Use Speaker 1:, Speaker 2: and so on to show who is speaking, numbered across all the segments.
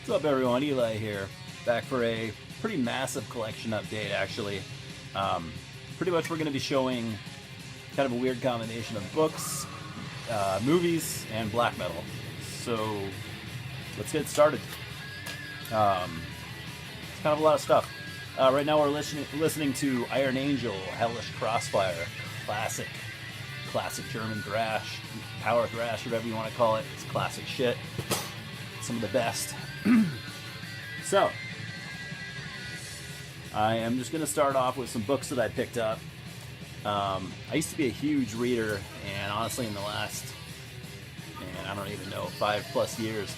Speaker 1: What's up, everyone? Eli here, back for a pretty massive collection update, actually. Pretty much we're going to be showing kind of a weird combination of books, movies, and black metal. So let's get started. It's kind of a lot of stuff. Right now we're listening to Iron Angel, Hellish Crossfire, classic German thrash, power thrash, whatever you want to call it. It's classic shit. Some of the best. So, I am just going to start off with some books that I picked up. I used to be a huge reader, and honestly in the last, I don't even know, 5+ years,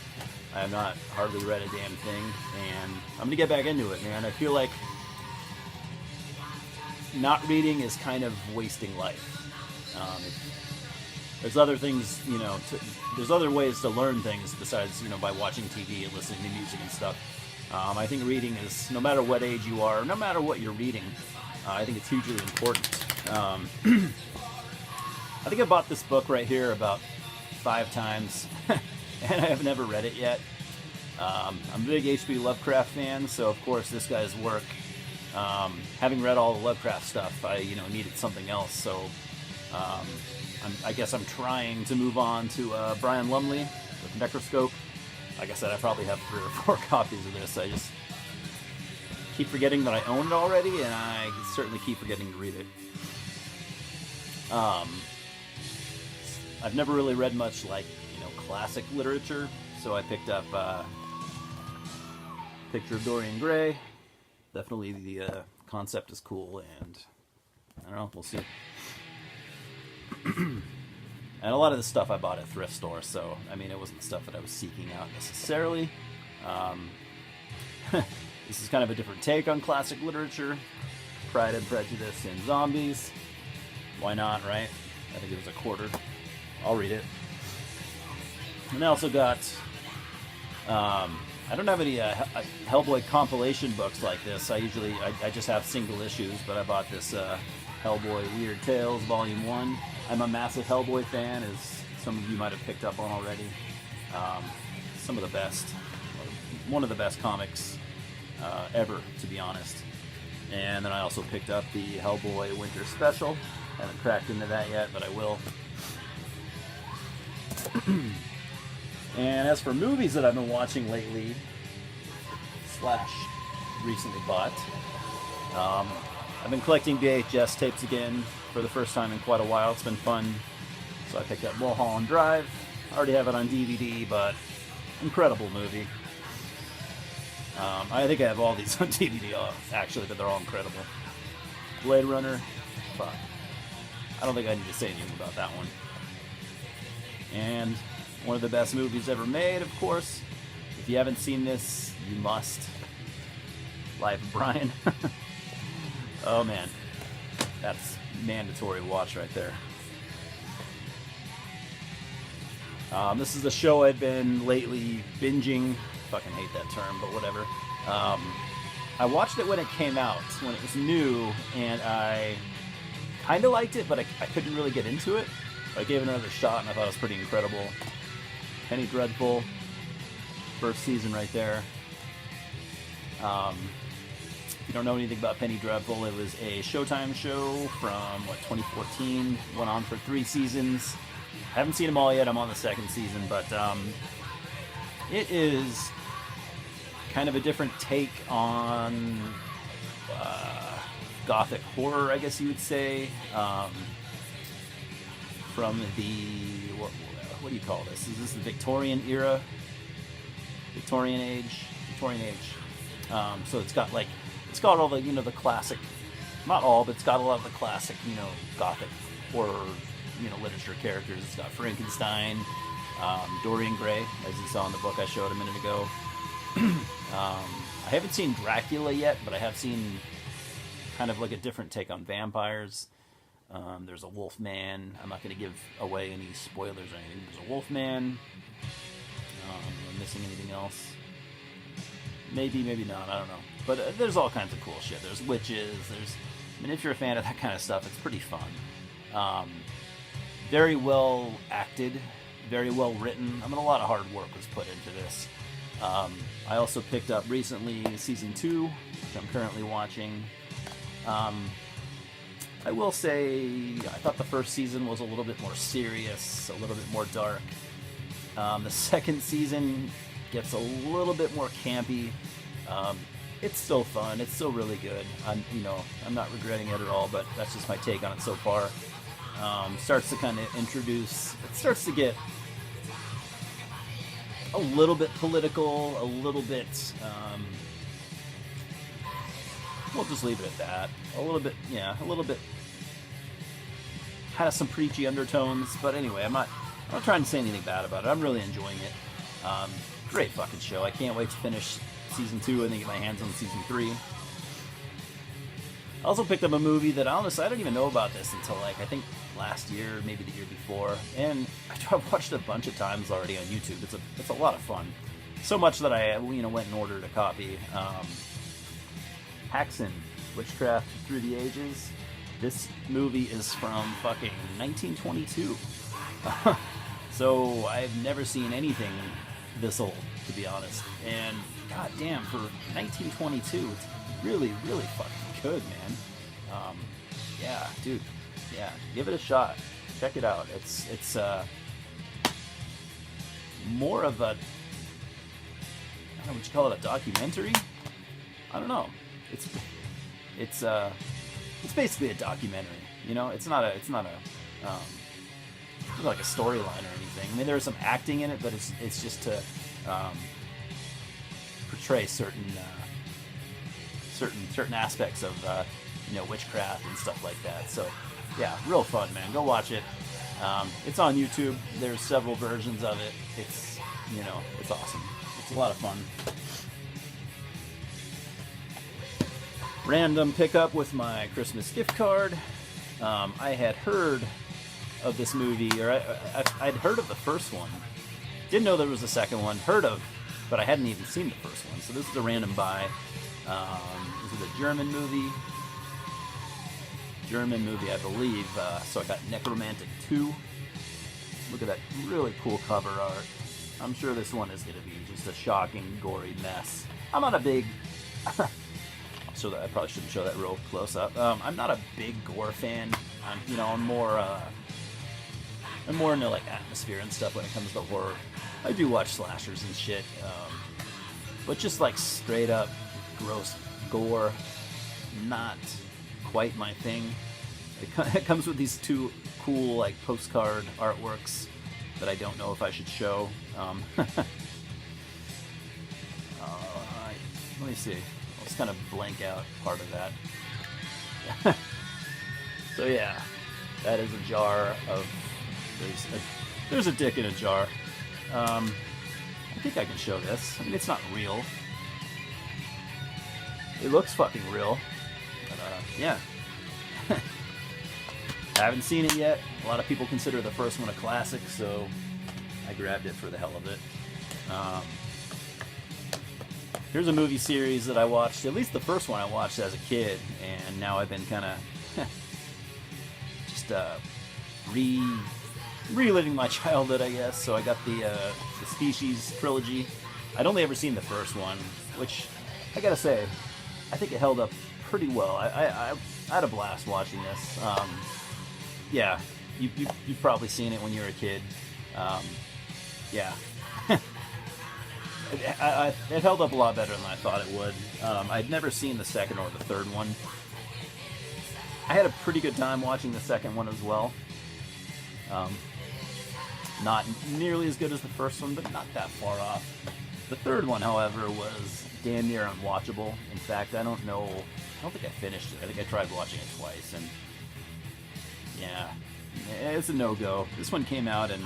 Speaker 1: I have not hardly read a damn thing, and I'm going to get back into it, man. I feel like not reading is kind of wasting life. There's other things, there's other ways to learn things besides, by watching TV and listening to music and stuff. I think reading is, no matter what age you are, no matter what you're reading, I think it's hugely important. I think I bought this book right here about 5 times, and I have never read it yet. I'm a big H.P. Lovecraft fan, so of course this guy's work, having read all the Lovecraft stuff, I, needed something else, so I guess I'm trying to move on to Brian Lumley with Necroscope. Like I said, I probably have 3 or 4 copies of this. I just keep forgetting that I own it already, and I certainly keep forgetting to read it. I've never really read much like, classic literature, so I picked up Picture of Dorian Gray. Definitely the concept is cool, and I don't know, we'll see. And a lot of this stuff I bought at thrift stores, so it wasn't stuff that I was seeking out necessarily. This is kind of a different take on classic literature. Pride and Prejudice and Zombies. Why not, right? I think it was $25. I'll read it. And I also got I don't have any Hellboy compilation books like this. I just have single issues, but I bought this Hellboy Weird Tales Volume 1. I'm a massive Hellboy fan, as some of you might have picked up on already. Some of the best, one of the best comics ever, to be honest. And then I also picked up the Hellboy Winter Special. Haven't cracked into that yet, but I will. And as for movies that I've been watching lately, / recently bought, I've been collecting VHS tapes again for the first time in quite a while. It's been fun. So I picked up Mulholland Drive. I already have it on DVD, but incredible movie. I think I have all these on DVD, actually, but they're all incredible. Blade Runner, fuck. I don't think I need to say anything about that one. And one of the best movies ever made, of course. If you haven't seen this, you must. Life of Brian. Oh man, that's mandatory watch right there. This is a show I've been lately binging. Fucking hate that term, but whatever. I watched it when it came out, when it was new, and I kind of liked it, but I couldn't really get into it. I gave it another shot, and I thought it was pretty incredible. Penny Dreadful, first season right there. If you don't know anything about Penny Dreadful, it was a Showtime show from, 2014. Went on for 3 seasons. I haven't seen them all yet. I'm on the 2nd season, but it is kind of a different take on gothic horror, I guess you would say. From the, what do you call this? Is this the Victorian era? Victorian age? So it's got all the, the classic, not all, but it's got a lot of the classic, gothic horror, literature characters. It's got Frankenstein, Dorian Gray, as you saw in the book I showed a minute ago. I haven't seen Dracula yet, but I have seen kind of like a different take on vampires. There's a Wolfman. I'm not going to give away any spoilers or anything. There's a Wolfman. Am I missing anything else? Maybe not. I don't know. But there's all kinds of cool shit. There's witches. If you're a fan of that kind of stuff, it's pretty fun. Very well acted. very well written. I mean, a lot of hard work was put into this. I also picked up recently season 2, which I'm currently watching. I will say I thought the first season was a little bit more serious, a little bit more dark. The second season gets a little bit more campy. It's still fun. It's still really good. I'm not regretting it at all, but that's just my take on it so far. Starts to kind of introduce. It starts to get a little bit political, a little bit. We'll just leave it at that. A little bit. Has some preachy undertones, but anyway, I'm not trying to say anything bad about it. I'm really enjoying it. Great fucking show. I can't wait to finish season 2 and then get my hands on season 3. I also picked up a movie that honestly I didn't even know about this until I think last year, maybe the year before, and I've watched it a bunch of times already on YouTube. It's a lot of fun. So much that I went and ordered a copy. Häxan, Witchcraft Through the Ages. This movie is from fucking 1922. So I've never seen anything this old, to be honest. And goddamn, for 1922, it's really, really fucking good, man. Yeah, dude. Yeah, give it a shot. Check it out. It's more of a, I don't know, would you call it a documentary? I don't know. It's basically a documentary. It's not like a storyline or anything. I mean, there's some acting in it, but it's just to portray certain aspects of witchcraft and stuff like that. So yeah, real fun, man. Go watch it. It's on YouTube. There's several versions of it. It's awesome. It's a lot of fun. Random pickup with my Christmas gift card. I had heard of this movie, or I'd heard of the first one. Didn't know there was a second one. Heard of, but I hadn't even seen the first one. So this is a random buy. This is a German movie. I believe. So I got Necromantic 2. Look at that really cool cover art. I'm sure this one is going to be just a shocking, gory mess. I'm not a big... So that I probably shouldn't show that real close up. I'm not a big gore fan. I'm more into like atmosphere and stuff when it comes to horror. I do watch slashers and shit, but just like straight up gross gore, not quite my thing. It comes with these two cool like postcard artworks that I don't know if I should show. Let me see. I'll just kind of blank out part of that. So yeah, that is a jar of. There's a dick in a jar. I think I can show this. I mean, it's not real. It looks fucking real. But yeah. I haven't seen it yet. A lot of people consider the first one a classic, so I grabbed it for the hell of it. Here's a movie series that I watched, at least the first one I watched as a kid, and now I've been kind of just reliving my childhood, I guess. So I got the Species trilogy. I'd only ever seen the first one, which I gotta say, I think it held up pretty well. I had a blast watching this. Yeah, you've probably seen it when you were a kid. Yeah. It held up a lot better than I thought it would. I'd never seen the second or the third one. I had a pretty good time watching the second one as well. Not nearly as good as the first one, but not that far off. The third one, however, was damn near unwatchable. In fact, I don't think I finished it. I think I tried watching it twice, and yeah, it's a no-go. This one came out in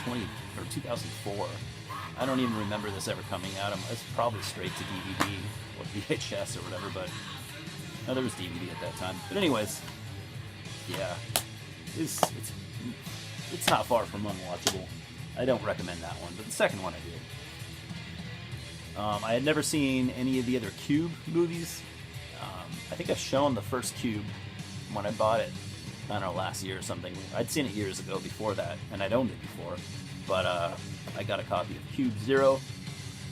Speaker 1: 2004. I don't even remember this ever coming out. It's probably straight to DVD or VHS or whatever, but no, there was DVD at that time. But anyways, yeah, it's not far from unwatchable. I don't recommend that one, but the second one I do. I had never seen any of the other Cube movies. I think I've shown the first Cube when I bought it, I don't know, last year or something. I'd seen it years ago before that, and I'd owned it before. but I got a copy of Cube Zero.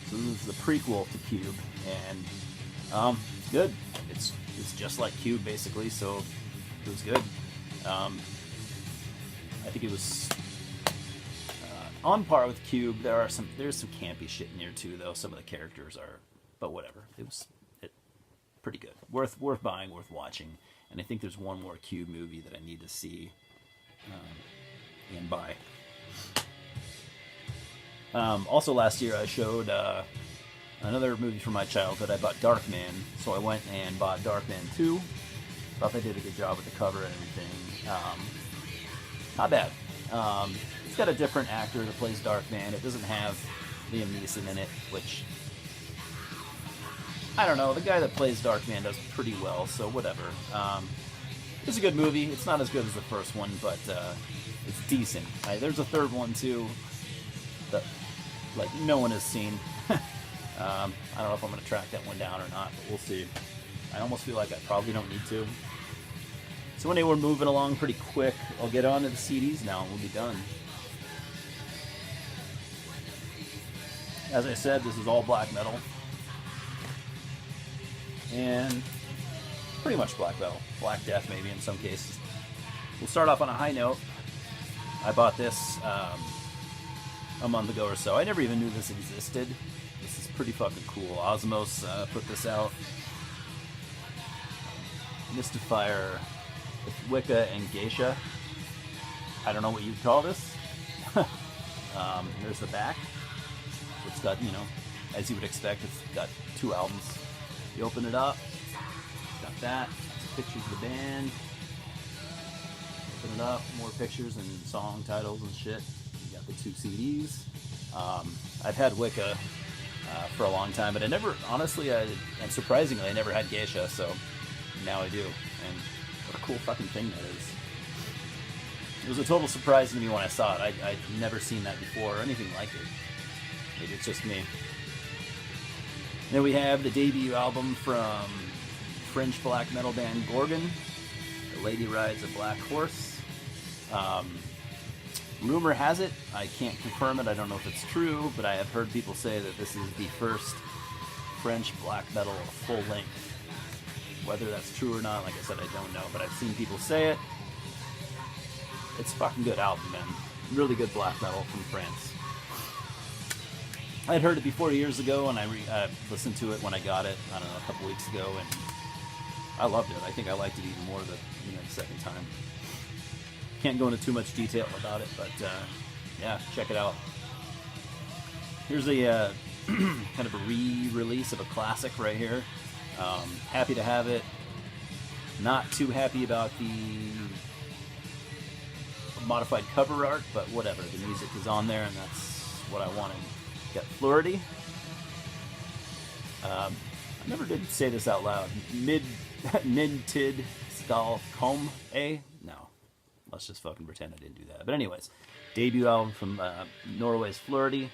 Speaker 1: So this is the prequel to Cube, and it's good. It's just like Cube basically, so it was good. I think it was on par with Cube. There's some campy shit in here too, though. Some of the characters are, but whatever. It pretty good. Worth buying, worth watching. And I think there's one more Cube movie that I need to see and buy. Also last year I showed another movie from my childhood. I bought Darkman, so I went and bought Darkman 2. Thought they did a good job with the cover and everything. Not bad. It's got a different actor that plays Darkman. It doesn't have Liam Neeson in it, which, I don't know. The guy that plays Darkman does pretty well, so whatever. It's a good movie. It's not as good as the first one, but it's decent. There's a third one too that no one has seen. I don't know if I'm going to track that one down or not, but we'll see. I almost feel like I probably don't need to. So anyway, we're moving along pretty quick. I'll get on to the CDs now and we'll be done. As I said, this is all black metal. And pretty much black metal. Black death maybe in some cases. We'll start off on a high note. I bought this a month ago or so. I never even knew this existed. This is pretty fucking cool. Osmos put this out. Mystifier with Wicca and Geisha. I don't know what you'd call this. There's the back. It's got, as you would expect, it's got 2 albums. You open it up, it's got that, pictures of the band. Open it up, more pictures and song titles and shit. You got the 2 CDs. I've had Wicca for a long time, but I never, honestly, and surprisingly, I never had Geisha, so now I do. And what a cool fucking thing that is. It was a total surprise to me when I saw it. I'd never seen that before or anything like it. Maybe it's just me. Then we have the debut album from French black metal band Gorgon, The Lady Rides a Black Horse. Rumor has it, I can't confirm it, I don't know if it's true, but I have heard people say that this is the first French black metal full length. Whether that's true or not, like I said, I don't know, but I've seen people say it. It's a fucking good album, man. Really good black metal from France. I had heard it before years ago, and I listened to it when I got it, I don't know, a couple weeks ago, and I loved it. I think I liked it even more the second time. Can't go into too much detail about it, but yeah, check it out. Here's a kind of a re-release of a classic right here. Happy to have it. Not too happy about the modified cover art, but whatever. The music is on there, and that's what I wanted. Got Fluidity. I never did say this out loud. Nintid Skal Kom A? No. Let's just fucking pretend I didn't do that. But anyways, debut album from Norway's Fluidity.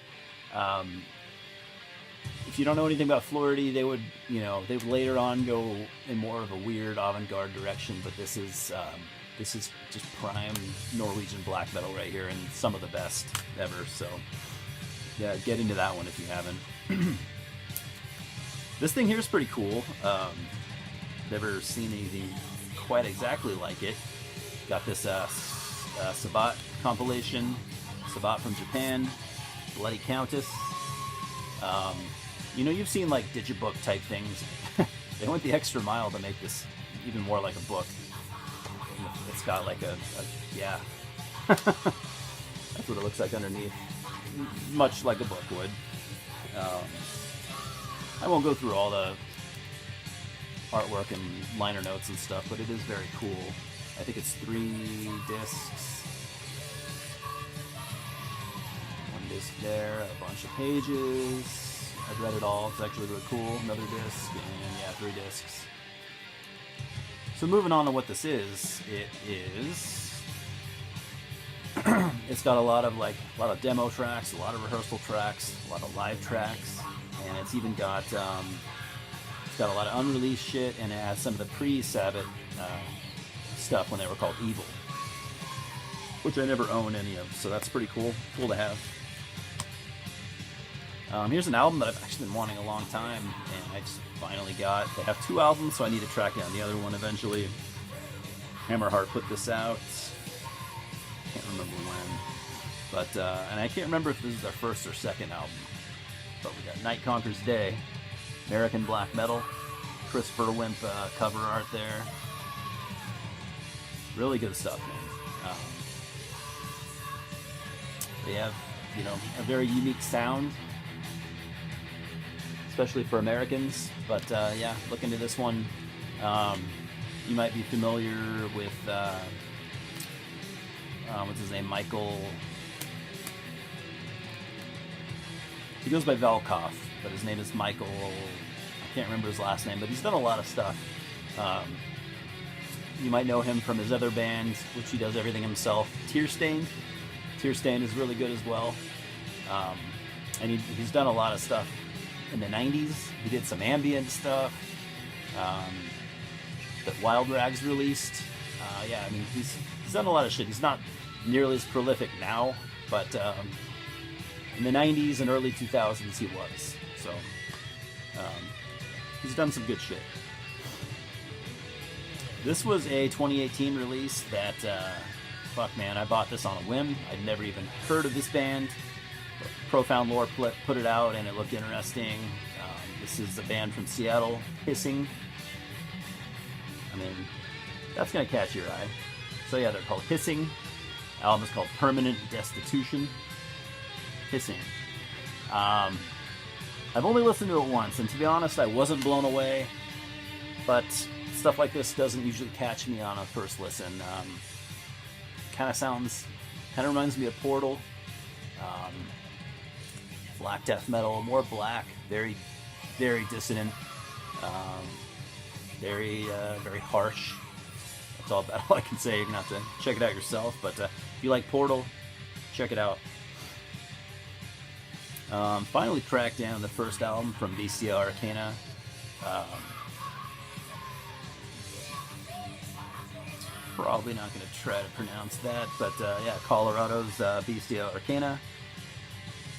Speaker 1: If you don't know anything about Fluidity, they would later on go in more of a weird avant-garde direction, but this is just prime Norwegian black metal right here, and some of the best ever. So yeah, get into that one if you haven't. This thing here is pretty cool. Never seen anything quite exactly like it. Got this Sabbat compilation. Sabbat from Japan. Bloody Countess. You've seen like digibook type things. They went the extra mile to make this even more like a book. It's got like yeah. That's what it looks like underneath. Much like a book would. I won't go through all the artwork and liner notes and stuff, but it is very cool. I think it's 3 discs. 1 disc there, a bunch of pages. I've read it all. It's actually really cool. Another disc, and yeah, 3 discs. So moving on to what this is, it's got a lot of demo tracks, a lot of rehearsal tracks, a lot of live tracks, and it's even got it's got a lot of unreleased shit, and it has some of the pre-Sabbath stuff when they were called Evil. which I never own any of, so that's pretty cool. Cool to have. Here's an album that I've actually been wanting a long time, and I just finally got. They have 2 albums, so I need to track down the other one eventually. Hammerheart put this out. Can't remember when, but and I can't remember if this is their first or second album. But we got Night Conquers Day, American Black Metal, Christopher Wimp cover art there. Really good stuff, man. They have, you know, a very unique sound, especially for Americans. But yeah, look into this one. You might be familiar with what's his name, Michael. He goes by Velkoff, but his name is Michael. I can't remember his last name, but he's done a lot of stuff. You might know him from his other band, which he does everything himself. Tearstained. Tearstained is really good as well. And he's done a lot of stuff in the 90s. He did some ambient stuff that Wild Rags released. Yeah, I mean, he's done a lot of shit. He's not nearly as prolific now, but in the 90s and early 2000s he was. So he's done some good shit. This was a 2018 release that, fuck man, I bought this on a whim. I'd never even heard of this band. Profound Lore put it out and it looked interesting. This is a band from Seattle, Hissing. I mean, that's going to catch your eye. So yeah, they're called Hissing. The album is called Permanent Destitution. Hissing. I've only listened to it once, and to be honest, I wasn't blown away. But stuff like this doesn't usually catch me on a first listen. Kind of reminds me of Portal. Black death metal, more black, very, very dissonant, very harsh. That's all about all I can say. You're gonna have to check it out yourself. But if you like Portal, check it out. Finally tracked down the first album from Bestia Arcana. Probably not going to try to pronounce that, but yeah, Colorado's Bestia Arcana.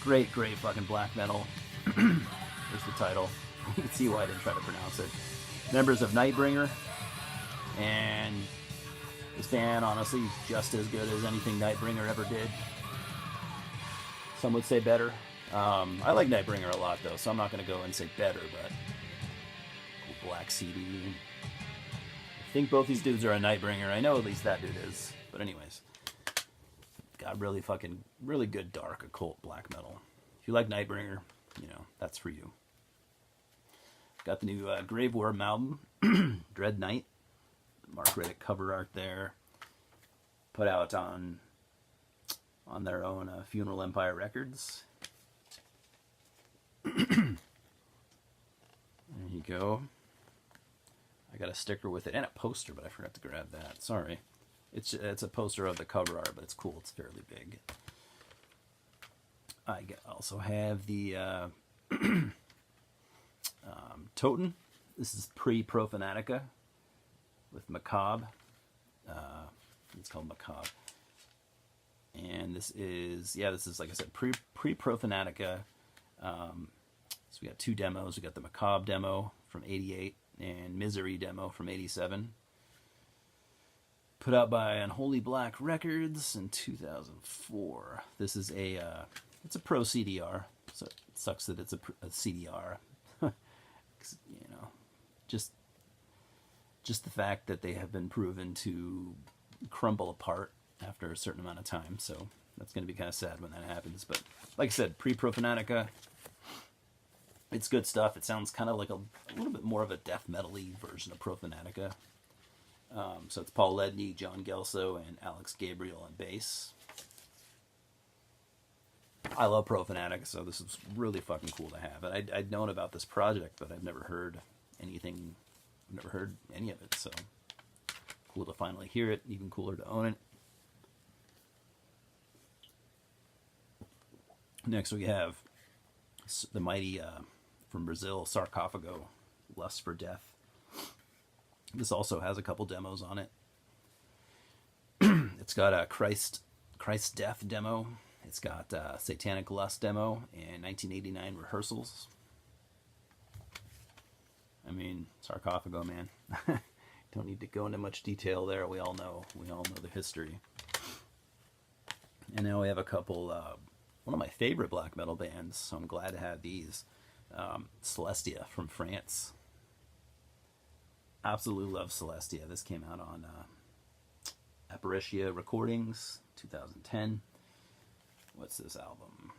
Speaker 1: Great fucking black metal. There's the title. You can see why I didn't try to pronounce it. Members of Nightbringer, and this band, honestly, just as good as anything Nightbringer ever did. Some would say better. I like Nightbringer a lot, though, so I'm not going to go and say better, but cool Black CD. I think both these dudes are a Nightbringer. I know at least that dude is. But anyways, got really good dark occult black metal. If you like Nightbringer, you know, that's for you. Got the new Graveworm album, Dread Night. Mark Riddick cover art there. Put out on their own Funeral Empire Records. There you go. I got a sticker with it and a poster, but I forgot to grab that. Sorry. It's a poster of the cover art, but it's cool. It's fairly big. I also have the Toten. This is pre-Profanatica with Macabre. It's called Macabre. And this is, like I said, pre-Profanatica. So we got 2 demos. We got the Macabre demo from '88 and Misery demo from '87. Put out by Unholy Black Records in 2004. This is it's a Pro CDR, so it sucks that it's a CDR. You know, just the fact that they have been proven to crumble apart after a certain amount of time, so that's going to be kind of sad when that happens. But like I said, pre-Profanatica, it's good stuff. It sounds kind of like a little bit more of a death metal-y version of Profanatica. So it's Paul Ledney, John Gelso, and Alex Gabriel on bass. I love Profanatica, so this is really fucking cool to have. And I'd known about this project, but I've never heard anything. I've never heard any of it, so cool to finally hear it. Even cooler to own it. Next we have the mighty, from Brazil, Sarcophago, Lust for Death. This also has a couple demos on it. It's got Christ Christ's Death demo. It's got Satanic Lust demo and 1989 Rehearsals. I mean, Sarcophago, man. Don't need to go into much detail there. We all know the history. And now we have a couple. One of my favorite black metal bands, so I'm glad to have these. Celestia from France. Absolutely love Celestia. This came out on Apparitia Recordings, 2010. What's this album?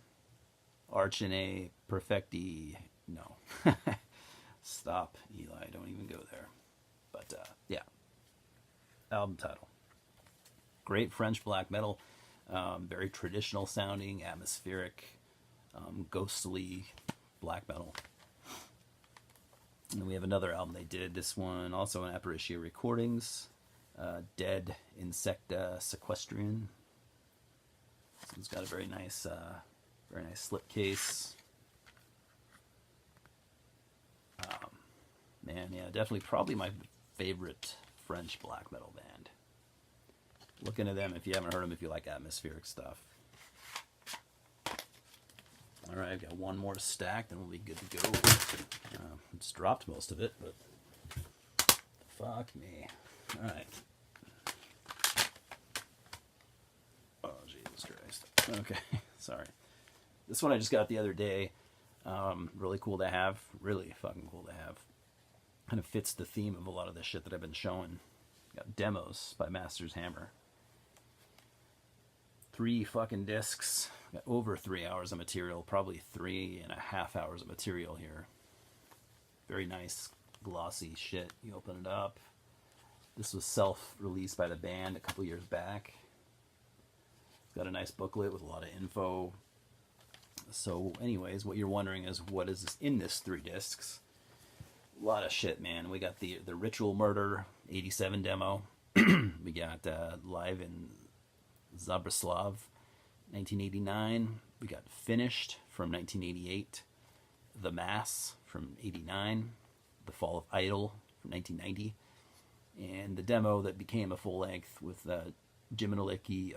Speaker 1: Archene Perfecti. No. Stop, Eli. Don't even go there. But, yeah. Album title. Great French black metal. Very traditional sounding, atmospheric, ghostly black metal. And then we have another album they did. This one also on Apparitia Recordings. Dead Insecta Sequestrian. This one's got a very nice slipcase. Man, yeah, definitely probably my favorite French black metal band. Look into them if you haven't heard them, if you like atmospheric stuff. All right, I've got one more stack, then we'll be good to go. Just dropped most of it, but fuck me. All right. Oh, Jesus Christ. Okay, sorry. This one I just got the other day. Really cool to have. Really fucking cool to have. Kind of fits the theme of a lot of the shit that I've been showing. Got Demos by Masters Hammer. 3 fucking discs. Got over 3 hours of material. Probably 3.5 hours of material here. Very nice, glossy shit. You open it up. This was self-released by the band a couple years back. It's got a nice booklet with a lot of info. So anyways, what you're wondering is what is in this 3 discs? A lot of shit, man. We got the Ritual Murder 87 demo. We got Live in Zabraslav 1989. We got Finished from 1988. The Mass from 89. The Fall of Idol from 1990. And the demo that became a full length with Gimminoliki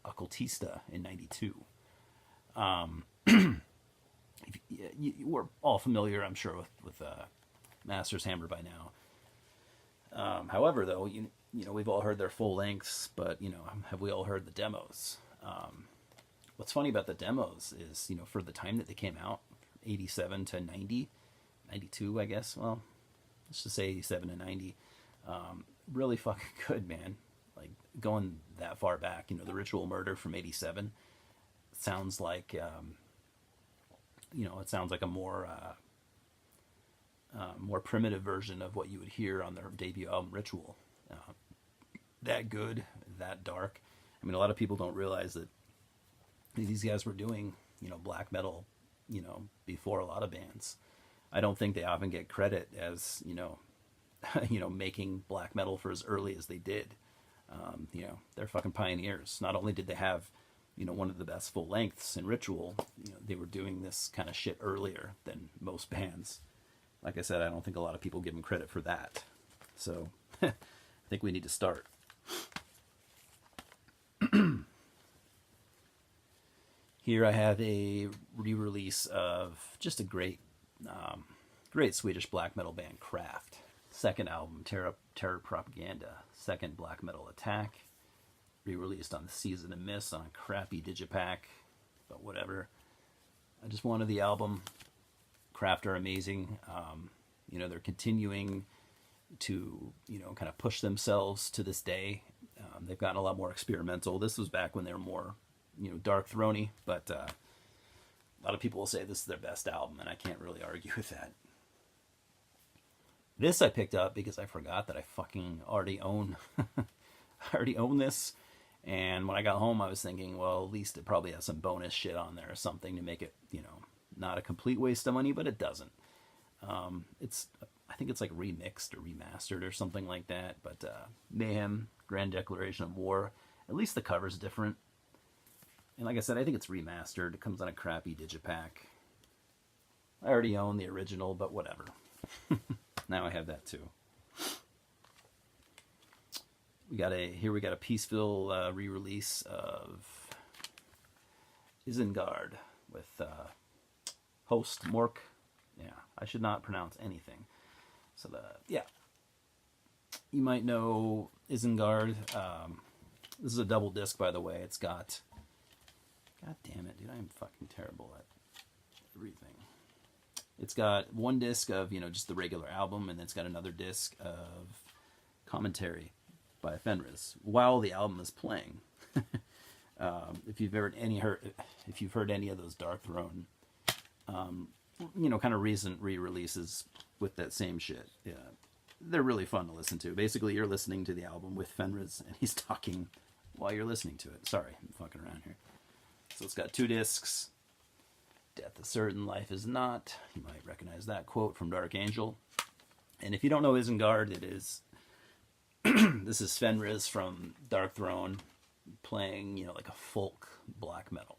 Speaker 1: Occultista in 92. We're all familiar, I'm sure, with Masters Hammer by now. However, though, you know, we've all heard their full lengths, but, you know, have we all heard the demos? What's funny about the demos is, you know, for the time that they came out, 87 to 90, 92, I guess. Well, let's just say 87 to 90. Really fucking good, man. Like, going that far back, you know, the Ritual Murder from 87 sounds like, you know, it sounds like a more primitive version of what you would hear on their debut album, Ritual. That good, that dark. I mean, a lot of people don't realize that these guys were doing, you know, black metal, you know, before a lot of bands. I don't think they often get credit as, you know, making black metal for as early as they did. You know, they're fucking pioneers. Not only did they have, you know, one of the best full lengths in Ritual, you know, they were doing this kind of shit earlier than most bands. Like I said, I don't think a lot of people give them credit for that. So, I think we need to start. Here I have a re-release of just a great Swedish black metal band, Kraft. Second album, Terror Propaganda. Second Black Metal Attack. Re-released on the Season of Mist on a crappy digipack, but whatever. I just wanted the album. Kraft are amazing. You know, they're continuing to, you know, kind of push themselves to this day. They've gotten a lot more experimental. This was back when they were more, you know, dark throny, but a lot of people will say this is their best album, and I can't really argue with that. This I picked up because I forgot that I fucking already own this. And when I got home, I was thinking, well, at least it probably has some bonus shit on there or something to make it, you know, not a complete waste of money, but it doesn't. I think it's like remixed or remastered or something like that. But Mayhem, Grand Declaration of War, at least the cover's different. And like I said, I think it's remastered. It comes on a crappy digipack. I already own the original, but whatever. Now I have that too. We got a Peaceville re-release of Isengard with host Mork. Yeah, I should not pronounce anything. So yeah, you might know Isengard. This is a double disc, by the way. It's got, god damn it, dude, I'm fucking terrible at everything. It's got one disc of, just the regular album, and then it's got another disc of commentary by Fenriz while the album is playing. If you've heard any of those Darkthrone, kind of recent re-releases with that same shit, yeah, they're really fun to listen to. Basically, you're listening to the album with Fenriz, and he's talking while you're listening to it. Sorry, I'm fucking around here. So it's got 2 discs. Death is certain, life is not. You might recognize that quote from Dark Angel. And if you don't know Isengard, it is this is Fenriz from Darkthrone playing, like a folk black metal.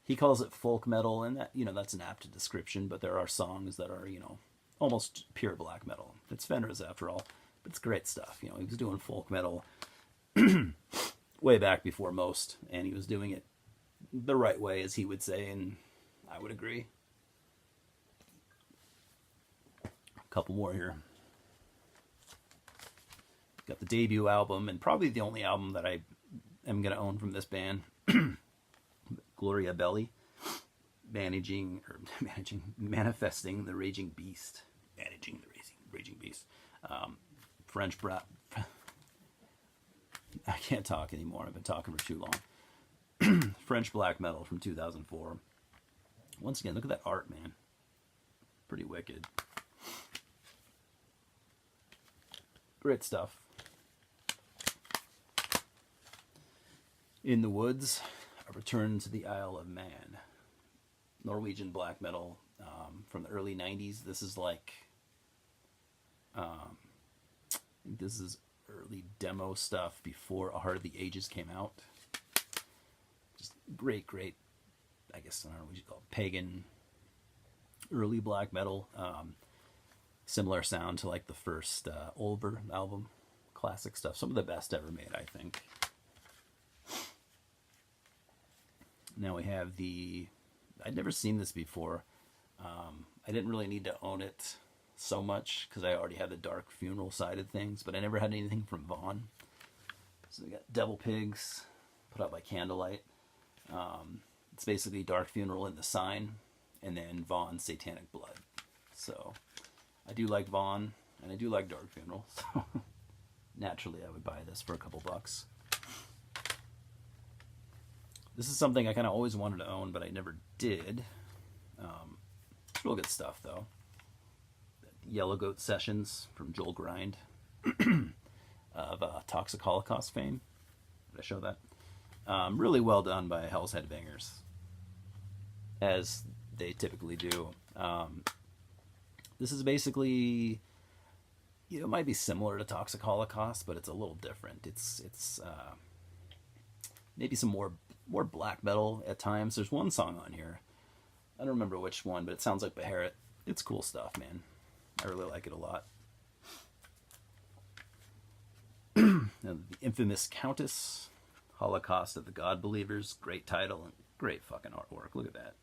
Speaker 1: He calls it folk metal, and that, that's an apt description, but there are songs that are, almost pure black metal. It's Fenriz after all, but it's great stuff. He was doing folk metal way back before most, and he was doing it the right way, as he would say, and I would agree. A couple more here. Got the debut album, and probably the only album that I am going to own from this band, Gloria Belli, manifesting the Raging Beast. Managing the Raging Beast. French brat. I can't talk anymore. I've been talking for too long. French black metal from 2004. Once again, look at that art, man. Pretty wicked. Great stuff. In the Woods, A Return to the Isle of Man. Norwegian black metal from the early 90s. This is like, I think this is early demo stuff before A Heart of the Ages came out. Just great, I guess, I don't know what you call it, pagan, early black metal. Similar sound to like the first Ulver album. Classic stuff. Some of the best ever made, I think. Now we have I'd never seen this before. I didn't really need to own it so much because I already had the Dark Funeral side of things, but I never had anything from Vaughn. So we got Devil Pigs, put out by Candlelight. It's basically Dark Funeral in the Sign, and then Vaughn's Satanic Blood. So I do like Vaughn, and I do like Dark Funeral, so naturally I would buy this for a couple bucks. This is something I kind of always wanted to own, but I never did. It's real good stuff, though. Yellow Goat Sessions from Joel Grind of Toxic Holocaust fame. Did I show that? Really well done by Hell's Headbangers, as they typically do. This is basically, it might be similar to Toxic Holocaust, but it's a little different. It's maybe some more black metal at times. There's one song on here, I don't remember which one, but it sounds like Beharit. It's cool stuff, man. I really like it a lot. The Infamous Countess, Holocaust of the God Believers. Great title and great fucking artwork. Look at that.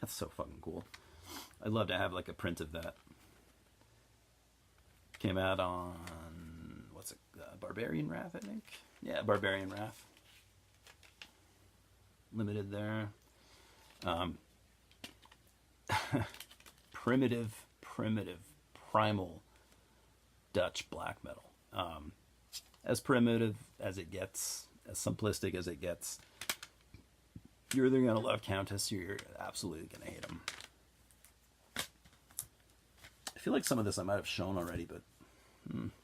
Speaker 1: That's so fucking cool. I'd love to have like a print of that. Came out on, Barbarian Wrath, I think? Yeah, Barbarian Wrath. Limited there. Primitive, primal Dutch black metal. As primitive as it gets, as simplistic as it gets. You're either going to love Countess or you're absolutely going to hate him. I feel like some of this I might have shown already, but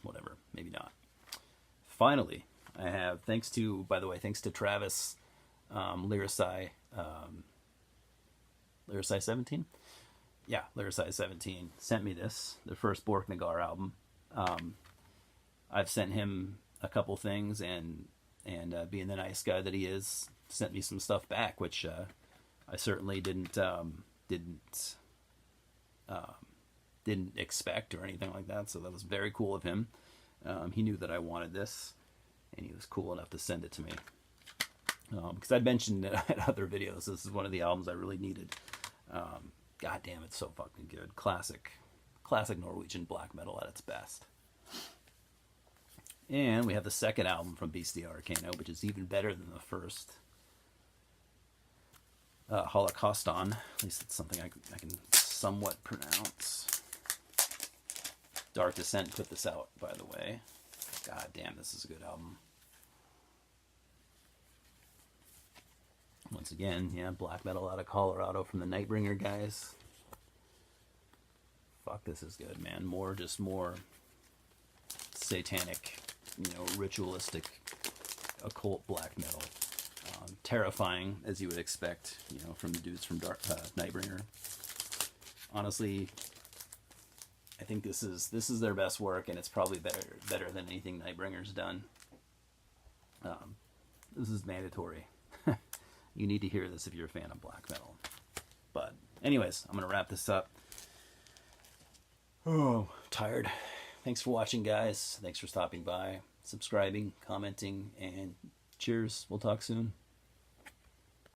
Speaker 1: whatever, maybe not. Finally, I have, thanks to Travis, Lyricide 17? Yeah, Lyricide 17 sent me this, the first Borknagar album. I've sent him a couple things, and being the nice guy that he is, sent me some stuff back, which I certainly didn't expect or anything like that. So that was very cool of him. He knew that I wanted this, and he was cool enough to send it to me. Because I'd mentioned in other videos, this is one of the albums I really needed. God damn, it's so fucking good. Classic Norwegian black metal at its best. And we have the second album from Bestia Arcano, which is even better than the first. Holocauston. At least it's something I can somewhat pronounce. Dark Descent put this out, by the way. God damn, this is a good album. Once again, yeah, black metal out of Colorado from the Nightbringer guys. Fuck, this is good, man. More satanic, ritualistic, occult black metal. Terrifying, as you would expect, from the dudes from Nightbringer. Honestly, I think this is their best work, and it's probably better than anything Nightbringer's done. This is mandatory. You need to hear this if you're a fan of black metal. But anyways, I'm going to wrap this up. Oh, tired. Thanks for watching, guys. Thanks for stopping by, subscribing, commenting, and cheers. We'll talk soon.